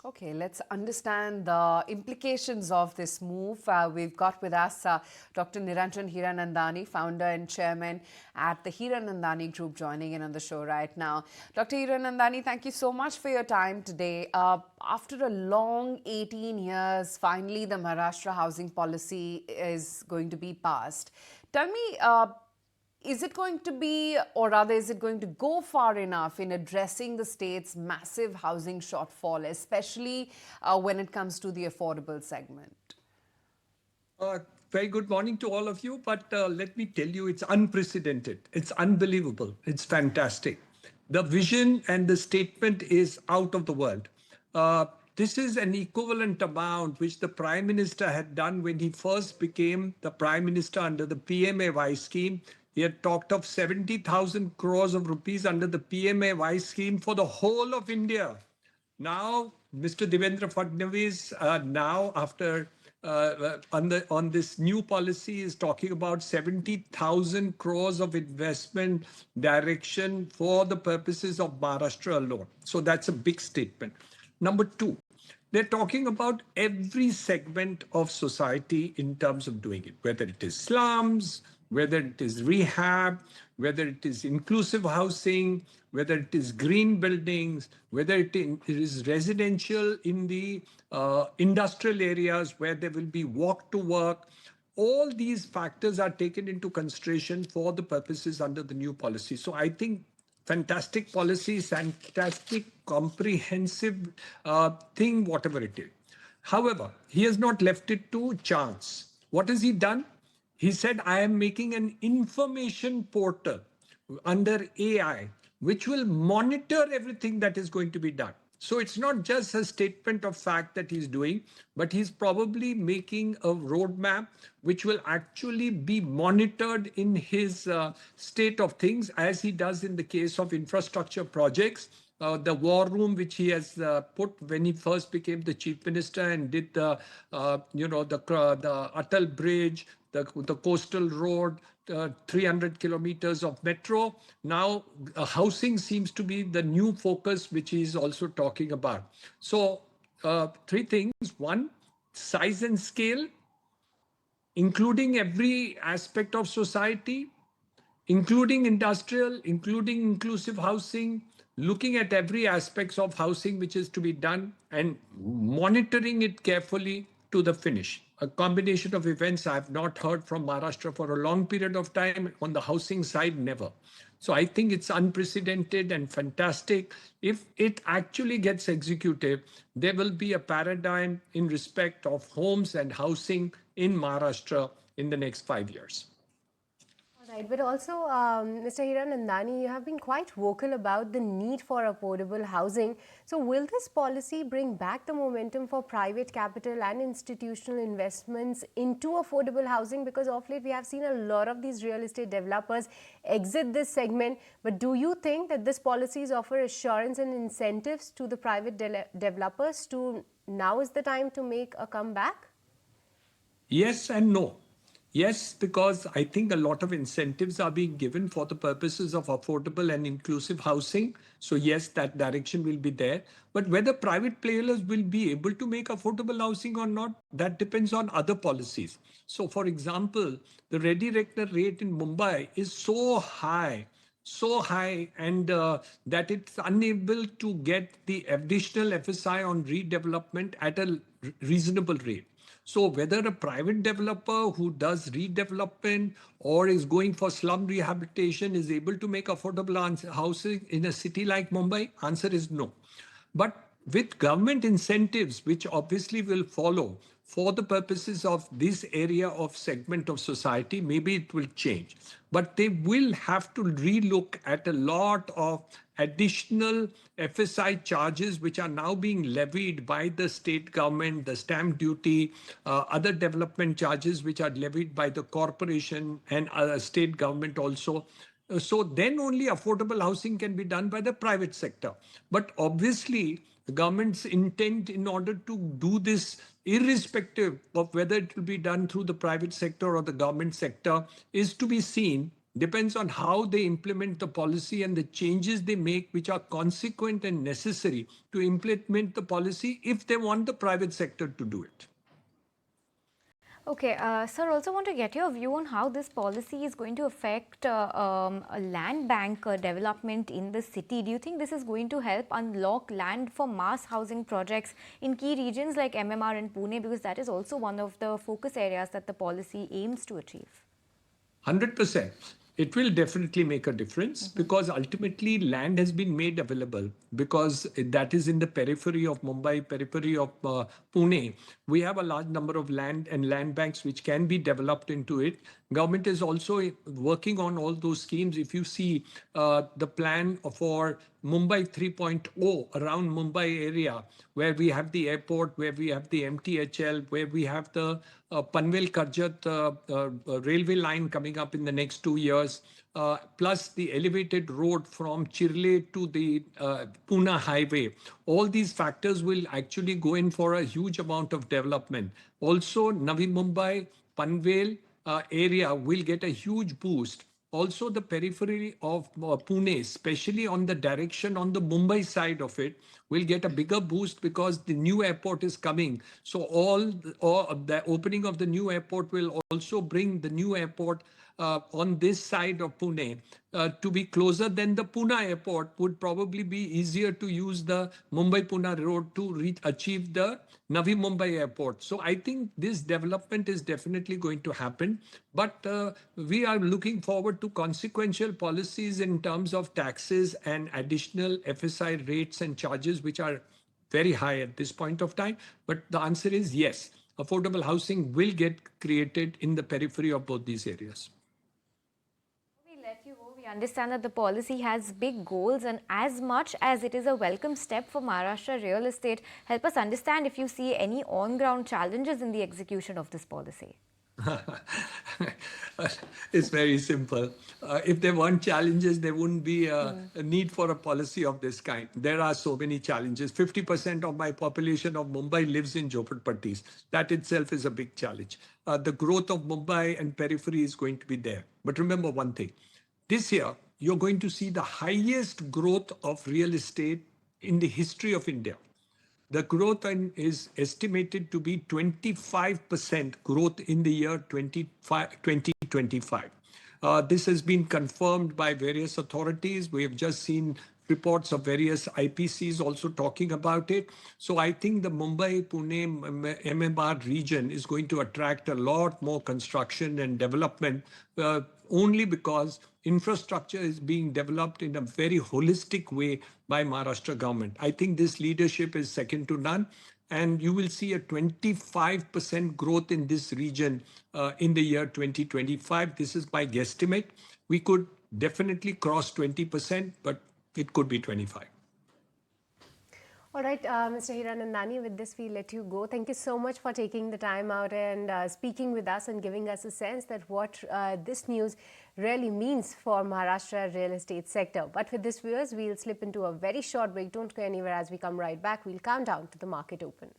Okay, let's understand the implications of this move. We've got with us Dr. Niranjan Hiranandani, founder and chairman at the Hiranandani Group, joining in on the show right now. Dr. Hiranandani, thank you so much for your time today. After a long 18 years, finally the Maharashtra housing policy is going to be passed. Tell me, is it going to be, or rather, is it going to go far enough in addressing the state's massive housing shortfall, especially when it comes to the affordable segment? Uh, Very good morning to all of you. But let me tell you, it's unprecedented. It's unbelievable. It's fantastic. The vision and the statement is out of the world. Uh, this is an equivalent amount which the Prime Minister had done when he first became the Prime Minister under the PMAY scheme. He had talked of 70,000 crores of rupees under the PMAY scheme for the whole of India. Now, Mr. Devendra Fadnavis, now after on this new policy, is talking about 70,000 crores of investment direction for the purposes of Maharashtra alone. So that's a big statement. Number two, they're talking about every segment of society in terms of doing it, whether it is slums, whether it is rehab, whether it is inclusive housing, whether it is green buildings, whether it is residential in the industrial areas where there will be walk to work. All these factors are taken into consideration for the purposes under the new policy. So I think fantastic policy, fantastic, comprehensive thing, whatever it is. However, he has not left it to chance. What has he done? He said, I am making an information portal under AI, which will monitor everything that is going to be done. So it's not just a statement of fact that he's doing, but he's probably making a roadmap which will actually be monitored in his state of things, as he does in the case of infrastructure projects. The war room which he has put when he first became the chief minister and did the the Atal bridge, the coastal road, 300 kilometers of metro. Now, housing seems to be the new focus, which he is also talking about. So, three things. One, size and scale, including every aspect of society, including industrial, including inclusive housing, looking at every aspects of housing which is to be done and monitoring it carefully to the finish. A combination of events I have not heard from Maharashtra for a long period of time. On the housing side, never. So I think it's unprecedented and fantastic. If it actually gets executed, there will be a paradigm in respect of homes and housing in Maharashtra in the next 5 years. All right, but also, Mr. Hiranandani, you have been quite vocal about the need for affordable housing. So, will this policy bring back the momentum for private capital and institutional investments into affordable housing? Because of late, we have seen a lot of these real estate developers exit this segment. But do you think that this policies offer assurance and incentives to the private developers to now is the time to make a comeback? Yes and no. Yes, because I think a lot of incentives are being given for the purposes of affordable and inclusive housing. So, yes, that direction will be there. But whether private players will be able to make affordable housing or not, that depends on other policies. So, for example, the ready reckoner rate in Mumbai is so high, and that it's unable to get the additional FSI on redevelopment at a reasonable rate. So whether a private developer who does redevelopment or is going for slum rehabilitation is able to make affordable housing in a city like Mumbai, answer is no. But with government incentives, which obviously will follow for the purposes of this area of segment of society, maybe it will change. But they will have to relook at a lot of additional FSI charges, which are now being levied by the state government, the stamp duty, other development charges, which are levied by the corporation and state government also. So then only affordable housing can be done by the private sector. But obviously, the government's intent in order to do this, irrespective of whether it will be done through the private sector or the government sector, is to be seen. depends on how they implement the policy and the changes they make, which are consequent and necessary to implement the policy if they want the private sector to do it. Okay, sir, also want to get your view on how this policy is going to affect a land bank development in the city. Do you think this is going to help unlock land for mass housing projects in key regions like MMR and Pune? Because that is also one of the focus areas that the policy aims to achieve. 100%. It will definitely make a difference because ultimately land has been made available because that is in the periphery of Mumbai, periphery of Pune. We have a large number of land and land banks which can be developed into it. Government is also working on all those schemes. If you see the plan for Mumbai 3.0 around Mumbai area, where we have the airport, where we have the MTHL, where we have the Panvel Karjat railway line coming up in the next 2 years, plus the elevated road from Chirle to the Pune highway. All these factors will actually go in for a huge amount of development. Also, Navi Mumbai, Panvel area will get a huge boost. Also, the periphery of Pune, especially on the direction on the Mumbai side of it, will get a bigger boost because the new airport is coming. So all the opening of the new airport will also bring the new airport on this side of Pune to be closer than the Pune airport. Would probably be easier to use the Mumbai-Pune road to achieve the Navi Mumbai airport. So I think this development is definitely going to happen. But we are looking forward to consequential policies in terms of taxes and additional FSI rates and charges, which are very high at this point of time. But the answer is yes, affordable housing will get created in the periphery of both these areas. We let you go. We understand that the policy has big goals, and as much as it is a welcome step for Maharashtra real estate, help us understand if you see any on-ground challenges in the execution of this policy. It's very simple. If there weren't challenges, there wouldn't be a need for a policy of this kind. There are so many challenges. 50% of my population of Mumbai lives in Jhoppadpattis. That itself is a big challenge. The growth of Mumbai and periphery is going to be there. But remember one thing. This year, you're going to see the highest growth of real estate in the history of India. The growth is estimated to be 25% growth in the year 2025. This has been confirmed by various authorities. We have just seen reports of various IPCs also talking about it. So I think the Mumbai-Pune MMR region is going to attract a lot more construction and development only because infrastructure is being developed in a very holistic way by Maharashtra government. I think this leadership is second to none. And you will see a 25% growth in this region in the year 2025. This is my guesstimate. We could definitely cross 20%, but it could be 25. All right, Mr. Hiranandani, with this we let you go. Thank you so much for taking the time out and speaking with us and giving us a sense that what this news really means for Maharashtra real estate sector. But with this, viewers, we'll slip into a very short break. Don't go anywhere. As we come right back, we'll count down to the market open.